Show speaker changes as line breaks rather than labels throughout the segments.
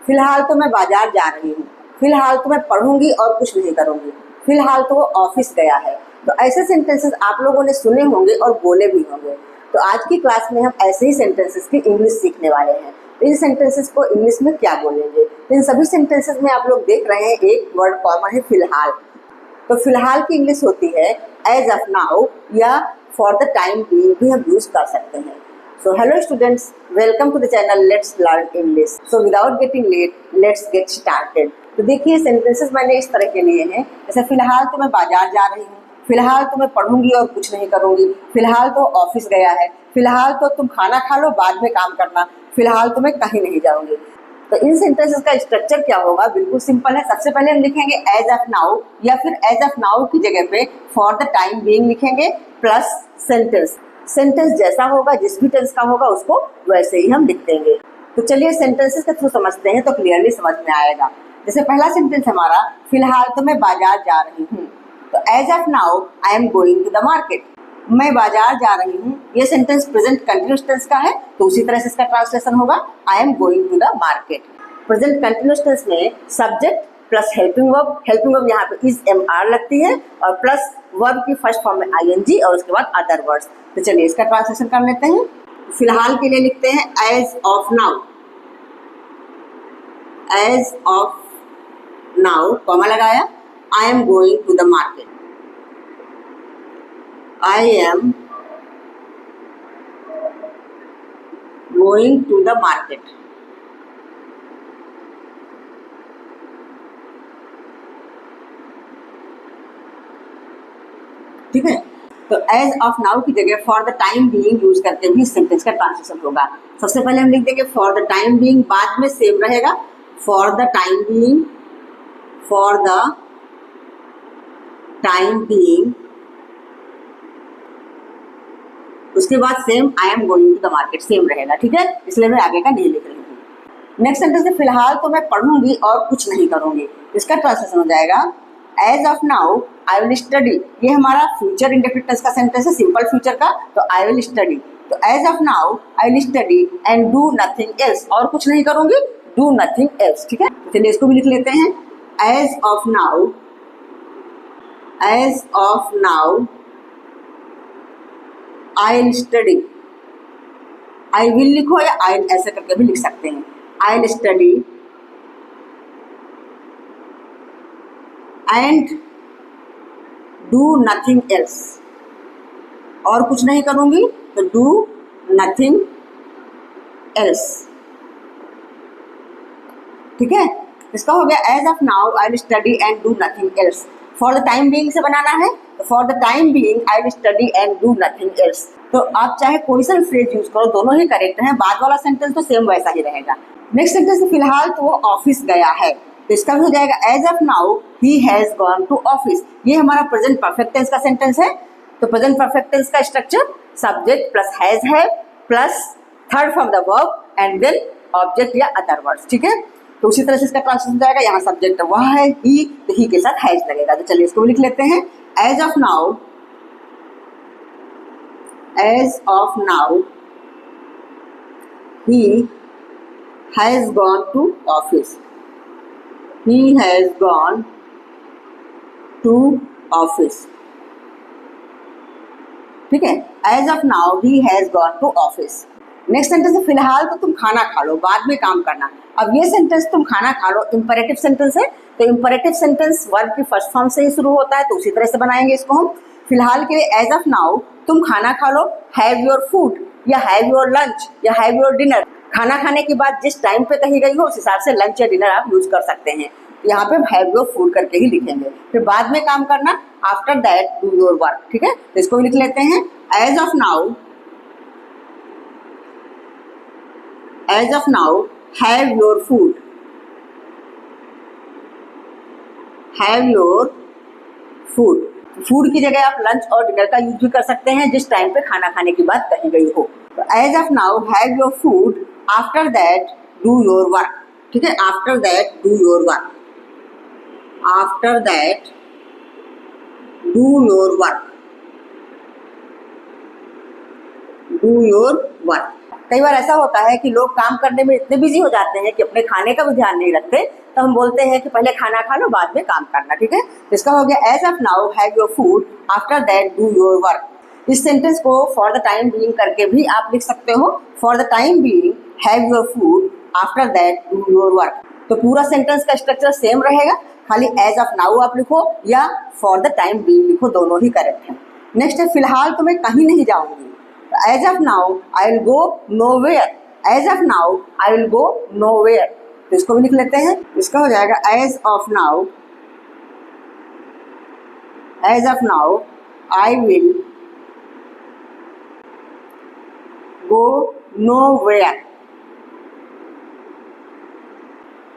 फिलहाल तो मैं बाजार जा रही हूँ, फिलहाल तो मैं पढ़ूंगी और कुछ नहीं करूंगी, फिलहाल तो वो ऑफिस गया है। तो ऐसे सेंटेंसेस आप लोगों ने सुने होंगे और बोले भी होंगे। तो आज की क्लास में हम ऐसे ही सेंटेंसेस की इंग्लिश सीखने वाले हैं। तो इन सेंटेंसेस को इंग्लिश में क्या बोलेंगे? तो इन सभी सेंटेंसेस में आप लोग देख रहे हैं एक वर्ड कॉमन है, फिलहाल। तो फिलहाल की इंग्लिश होती है एज ऑफ नाउ, या फॉर द टाइम बीइंग भी हम यूज कर सकते हैं। So hello students, welcome to the channel Let's Learn English. So without getting late, let's get started. तो देखिए सेंटेंसेस मैंने इस तरह के लिए हैं, जैसे फिलहाल तो मैं बाजार जा रही हूँ, फिलहाल तो मैं पढ़ूंगी और कुछ नहीं करूंगी, फिलहाल तो ऑफिस गया है, फिलहाल तो तुम खाना खा लो बाद में काम करना, फिलहाल तो मैं कहीं नहीं जाऊंगी। तो इन सेंटेंसेस का स्ट्रक्चर क्या होगा? बिल्कुल सिंपल है। सबसे पहले हम लिखेंगे एज ऑफ नाउ, या फिर एज ऑफ नाउ की जगह पे फॉर द टाइम बीइंग लिखेंगे प्लस सेंटेंस। सेंटेंस जैसा होगा, जिस भी टेंस का होगा उसको वैसे ही हम लिख देंगे। तो चलिए सेंटेंसेस के थ्रू समझते हैं तो क्लियरली समझ में आएगा। जैसे पहला सेंटेंस हमारा, फिलहाल तो मैं बाजार जा रही हूँ। तो as of now I am going to the market. मैं बाजार जा रही हूँ, ये सेंटेंस प्रेजेंट कंटिन्यूअस टेंस का है, तो उसी तरह से इसका ट्रांसलेशन होगा I am going to the market. Present continuous tense में सब्जेक्ट प्लस हेल्पिंग वर्ब यहाँ पे इज MR लगती है, और प्लस वर्ब की फर्स्ट फॉर्म में ING और उसके बाद अदर वर्ड्स। तो चलिए इसका ट्रांसलेशन कर लेते हैं। फिलहाल के लिए लिखते हैं as of now, as of now comma लगाया, I am going to the market, I am going to the market. ठीक है, तो एज ऑफ नाउ की जगह for the time being use करके भी इस सेंटेंस का ट्रांसलेशन होगा। सबसे पहले हम लिख देंगे फॉर द टाइम बीइंग, बाद में सेम रहेगा for the time being, for the time being, उसके बाद same I am going to the market same रहेगा। ठीक है, इसलिए मैं आगे का नहीं लिख रही हूँ। नेक्स्ट सेंटेंस है फिलहाल तो मैं पढ़ूंगी और कुछ नहीं करूंगी। इसका ट्रांसलेशन हो जाएगा as of now I will study. ये हमारा फ्यूचर इंडेफिनिट टेंस का सेंटेंस है, सिंपल फ्यूचर का। तो आई विल स्टडी, तो as of now I will study and do nothing else, और कुछ नहीं करूंगी, डू नथिंग एल्स। ठीक है, चलिए इसको भी लिख लेते हैं। As of now, as of now I will study, I will लिखो या आई ऐसे करके भी लिख सकते हैं। I will study and do nothing else, और कुछ नहीं करूंगी तो डू नथिंग एल्स। ठीक है, इसका हो गया as of now I will study and do nothing else. For the time being से बनाना है, तो for the time being I will study and do nothing else. तो आप चाहे कोई सा फ्रेज यूज करो, दोनों ही करेक्ट हैं। बाद वाला सेंटेंस तो सेम वैसा ही रहेगा। नेक्स्ट सेंटेंस फिलहाल तो वो ऑफिस गया है, तो इसका भी हो जाएगा as of now he has gone to office. ये हमारा प्रेजेंट परफेक्ट टेंस का सेंटेंस है। तो प्रेजेंट परफेक्ट टेंस का स्ट्रक्चर सब्जेक्ट प्लस हैज है plus third from the verb and then object या अदर वर्ड्स। ठीक है, तो उसी तरह से इसका ट्रांसलेशन जाएगा। यहाँ सब्जेक्ट वह है ही, तो ही के साथ हैज लगेगा। तो चलिए इसको भी लिख लेते हैं। As of now, as of now he has gone to office, he has gone to office। ठीक है, as of now he has gone to office. Next sentence है फिलहाल तो तुम खाना खा लो, बाद में काम करना। अब ये सेंटेंस तुम खाना खा लो इंपरेटिव सेंटेंस है, तो इंपरेटिव सेंटेंस वर्ब की फर्स्ट फॉर्म से ही शुरू होता है, तो उसी तरह से बनाएंगे इसको हम। फिलहाल के लिए एज ऑफ नाउ तुम खाना खा लो, हैव योर फूड या हैव योर लंच या हैव योर डिनर। खाना खाने के बाद जिस टाइम पे कही गई हो उस हिसाब से लंच या डिनर आप यूज कर सकते हैं। यहाँ पे हैव योर फूड करके ही लिखेंगे। फिर बाद में काम करना, after that do your work. ठीक है, तो इसको भी लिख लेते हैं। As of now, as of now have your food, have your food. Food की जगह आप लंच और डिनर का यूज भी कर सकते हैं जिस टाइम पे खाना खाने की बात कही गई हो। तो as of now have your food, after that do your work. ठीक है, after that do your work, after that do your work, do your work. कई बार ऐसा होता है कि लोग काम करने में इतने बिजी हो जाते हैं कि अपने खाने का भी ध्यान नहीं रखते, तो हम बोलते हैं कि पहले खाना खा लो बाद में काम करना, ठीक है। इसका हो गया as of now have your food after that do your work. इस सेंटेंस को फॉर द टाइम बीइंग करके भी आप लिख सकते हो, for the time being have your food after that do your work. तो पूरा सेंटेंस का स्ट्रक्चर सेम रहेगा, खाली एज ऑफ नाउ आप लिखो या फॉर द टाइम बीइंग लिखो, दोनों ही करेक्ट है। नेक्स्ट है फिलहाल तो मैं कहीं नहीं जाऊंगी। As of now I will go nowhere, as of now I will go nowhere, तो इसको भी लिख लेते हैं। इसका हो जाएगा as of now I will go nowhere,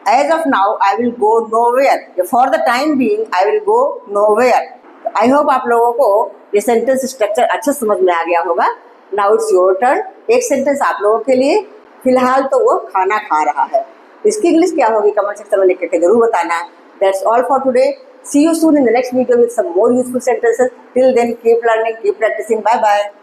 as of now I will go nowhere, for the time being I will go nowhere. I hope आप लोगों को ये सेंटेंस स्ट्रक्चर अच्छा समझ में आ गया होगा। Now it's your turn. एक सेंटेंस आप लोगों के लिए, फिलहाल तो वो खाना खा रहा है, इसकी इंग्लिश क्या होगी कमेंट सेक्शन में लिख के जरूर बताना। That's all for today. See you soon in the next video with some more useful sentences. Till then, keep learning, keep practicing. Bye bye.